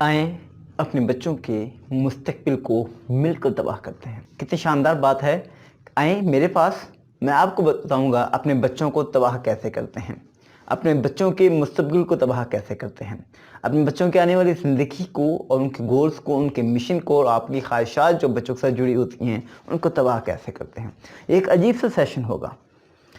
आएँ अपने बच्चों के मुस्तकबिल को मिलकर तबाह करते हैं। कितनी शानदार बात है। आएँ मेरे पास, मैं आपको बताऊंगा अपने बच्चों को तबाह कैसे करते हैं, अपने बच्चों के मुस्तकबिल को तबाह कैसे करते हैं, अपने बच्चों की आने वाली ज़िंदगी को और उनके गोल्स को, उनके मिशन को और आपकी ख्वाहिशात जो बच्चों के साथ जुड़ी होती हैं उनको तबाह कैसे करते हैं। एक अजीब सा सेशन होगा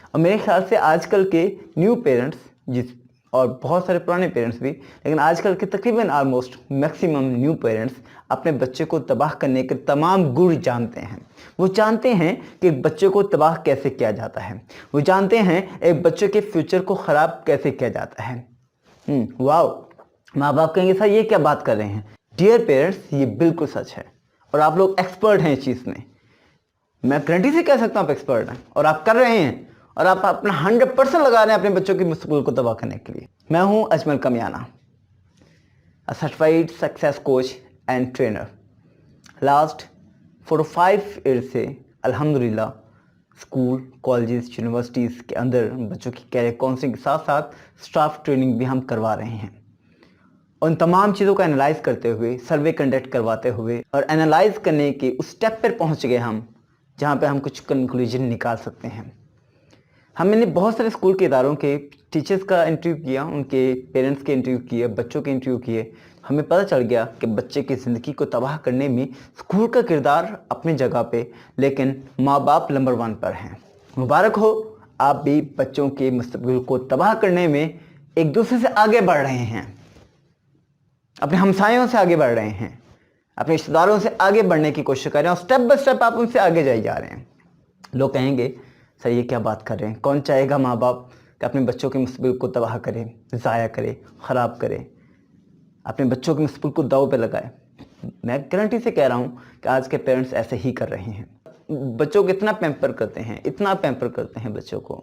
और मेरे ख्याल से आजकल के न्यू पेरेंट्स और बहुत सारे पुराने पेरेंट्स भी, लेकिन आजकल के तकरीबन ऑलमोस्ट मैक्सिमम न्यू पेरेंट्स अपने बच्चे को तबाह करने के तमाम गुर जानते हैं। वो जानते हैं कि एक बच्चे को तबाह कैसे किया जाता है, वो जानते हैं एक बच्चे के फ्यूचर को ख़राब कैसे किया जाता है। वाओ, माँ बाप कहेंगे सर ये क्या बात कर रहे हैं। डियर पेरेंट्स, ये बिल्कुल सच है और आप लोग एक्सपर्ट हैं इस चीज़ में। मैं गारंटी से कह सकता हूँ आप एक्सपर्ट हैं और आप कर रहे हैं और आप अपना 100% लगा रहे हैं अपने बच्चों की मुस्तकबिल को तबाह करने के लिए। मैं हूं Ajmal Kamiana, certified success coach and trainer. Last 4 to 5 years से अल्हम्दुलिल्लाह स्कूल, कॉलेजेस, यूनिवर्सिटीज़ के अंदर बच्चों की कैरियर काउंसलिंग के साथ साथ स्टाफ ट्रेनिंग भी हम करवा रहे हैं। उन तमाम चीज़ों को एनालाइज करते हुए, सर्वे कंडक्ट करवाते हुए और एनालाइज करने के उस स्टेप पर पहुँच गए हम जहाँ पर हम कुछ कंक्लूजन निकाल सकते हैं। हमने बहुत सारे स्कूल के इदारों के टीचर्स का इंटरव्यू किया, उनके पेरेंट्स के इंटरव्यू किए, बच्चों के इंटरव्यू किए। हमें पता चल गया कि बच्चे की ज़िंदगी को तबाह करने में स्कूल का किरदार अपनी जगह पे, लेकिन माँ बाप नंबर 1 पर हैं। मुबारक हो, आप भी बच्चों के मुस्तकबिल को तबाह करने में एक दूसरे से आगे बढ़ रहे हैं, अपने हमसायों से आगे बढ़ रहे हैं, अपने रिश्तेदारों से आगे बढ़ने की कोशिश कर रहे हैं और स्टेप बाय स्टेप आप उनसे आगे जाए जा रहे हैं। लोग कहेंगे सर ये क्या बात कर रहे हैं, कौन चाहेगा माँ बाप कि अपने बच्चों के मुस्तकबिल को तबाह करे, ज़ाया करे, ख़राब करे, अपने बच्चों के मुस्तकबिल को दाव पे लगाए। मैं गारंटी से कह रहा हूँ कि आज के पेरेंट्स ऐसे ही कर रहे हैं। बच्चों को इतना पैम्पर करते हैं, इतना पैम्पर करते हैं बच्चों को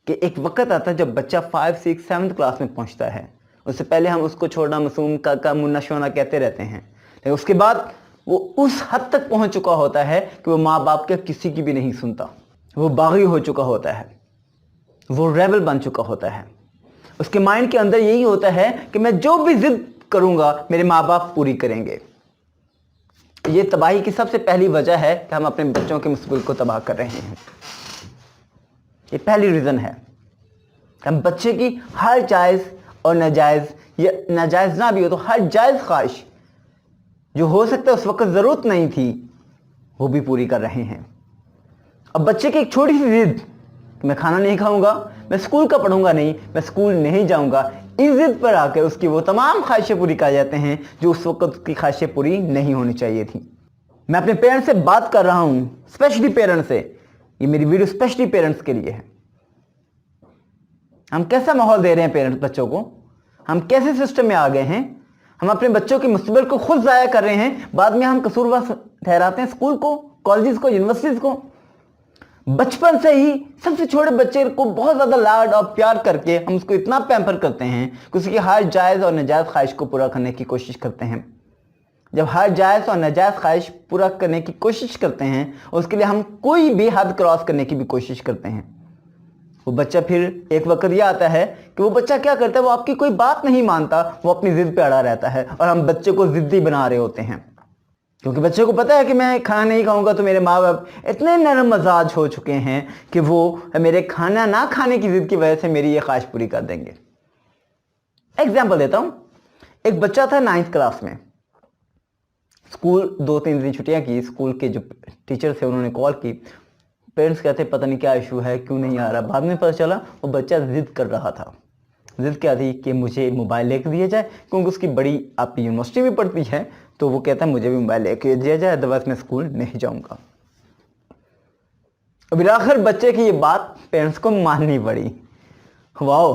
कि एक वक्त आता है जब बच्चा 5, 6, 7 क्लास में पहुँचता है, उससे पहले हम उसको छोटा मासूम काका मुन्ना शोना कहते रहते हैं, लेकिन उसके बाद वो उस हद तक पहुँच चुका होता है कि वो माँ बाप के किसी की भी नहीं सुनता, वो बागी हो चुका होता है, वो रेबल बन चुका होता है। उसके माइंड के अंदर यही होता है कि मैं जो भी जिद करूंगा मेरे माँ बाप पूरी करेंगे। ये तबाही की सबसे पहली वजह है कि हम अपने बच्चों के मुस्तकबिल को तबाह कर रहे हैं। ये पहली रीज़न है। हम बच्चे की हर जायज़ और नाजायज़, या नाजायज़ ना भी हो तो हर जायज़ ख्वाहिश जो हो सकता है उस वक्त ज़रूरत नहीं थी, वो भी पूरी कर रहे हैं। अब बच्चे की एक छोटी सी जिद, मैं खाना नहीं खाऊंगा, मैं स्कूल का पढ़ूंगा नहीं, मैं स्कूल नहीं जाऊंगा, इस जिद पर आकर उसकी वो तमाम ख्वाहिशें पूरी कर जाते हैं जो उस वक्त उसकी ख्वाहिशें पूरी नहीं होनी चाहिए थी। मैं अपने पेरेंट्स से बात कर रहा हूं, स्पेशली पेरेंट्स से। ये मेरी वीडियो स्पेशली पेरेंट्स के लिए है। हम कैसा माहौल दे रहे हैं पेरेंट्स बच्चों को, हम कैसे सिस्टम में आ गए हैं। हम अपने बच्चों के मुस्तकबिल को खुद ज़ाया कर रहे हैं, बाद में हम कसूरवार ठहराते हैं स्कूल को, कॉलेजेस को, यूनिवर्सिटीज़ को। बचपन से ही सबसे छोटे बच्चे को बहुत ज़्यादा लाड और प्यार करके हम उसको इतना पैम्पर करते हैं कि उसकी हर जायज़ और नाजायज़ ख्वाहिश को पूरा करने की कोशिश करते हैं। जब हर जायज़ और नाजायज़ ख्वाहिश पूरा करने की कोशिश करते हैं, उसके लिए हम कोई भी हद क्रॉस करने की भी कोशिश करते हैं। वो बच्चा फिर एक वक्त यह आता है कि वो बच्चा क्या करता है, वो आपकी कोई बात नहीं मानता, वो अपनी ज़िद पे अड़ा रहता है और हम बच्चे को ज़िद्दी बना रहे होते हैं। क्योंकि बच्चे को पता है कि मैं खाना नहीं खाऊंगा तो मेरे माँ बाप इतने नरम मिजाज हो चुके हैं कि वो मेरे खाना ना खाने की जिद की वजह से मेरी ये ख्वाहिश पूरी कर देंगे। एग्जाम्पल देता हूँ। एक बच्चा था 9th क्लास में, स्कूल 2-3 दिन छुट्टियाँ की, स्कूल के जो टीचर थे उन्होंने कॉल की, पेरेंट्स कहते पता नहीं क्या इशू है, क्यों नहीं आ रहा। बाद में पता चला वो बच्चा जिद कर रहा था। जिद क्या थी कि मुझे मोबाइल लेकर दिया जाए, क्योंकि उसकी बड़ी आपकी यूनिवर्सिटी में पढ़ती है, तो वो कहता है मुझे भी मोबाइल लेकर दिया जाए, अदरवाइज मैं स्कूल नहीं जाऊंगा। अब आखिर बच्चे की ये बात पेरेंट्स को माननी पड़ी। वाओ,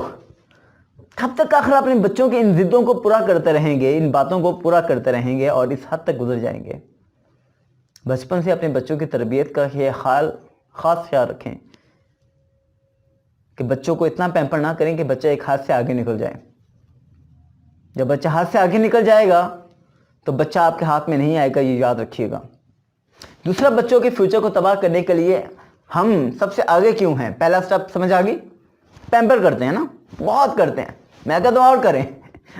कब तक आखिर अपने बच्चों की इन जिद्दों को पूरा करते रहेंगे, इन बातों को पूरा करते रहेंगे और इस हद तक गुजर जाएंगे। बचपन से अपने बच्चों की तरबियत का ये खास ख्याल रखें कि बच्चों को इतना पैम्पर ना करें कि बच्चा एक हाथ से आगे निकल जाए। जब बच्चा हाथ से आगे निकल जाएगा तो बच्चा आपके हाथ में नहीं आएगा, ये याद रखिएगा। दूसरा, बच्चों के फ्यूचर को तबाह करने के लिए हम सबसे आगे क्यों हैं? पहला स्टेप समझ आ गई, पैम्पर करते हैं ना, बहुत करते हैं। मैं कहता हूँ और करें,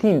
3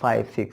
5, 6,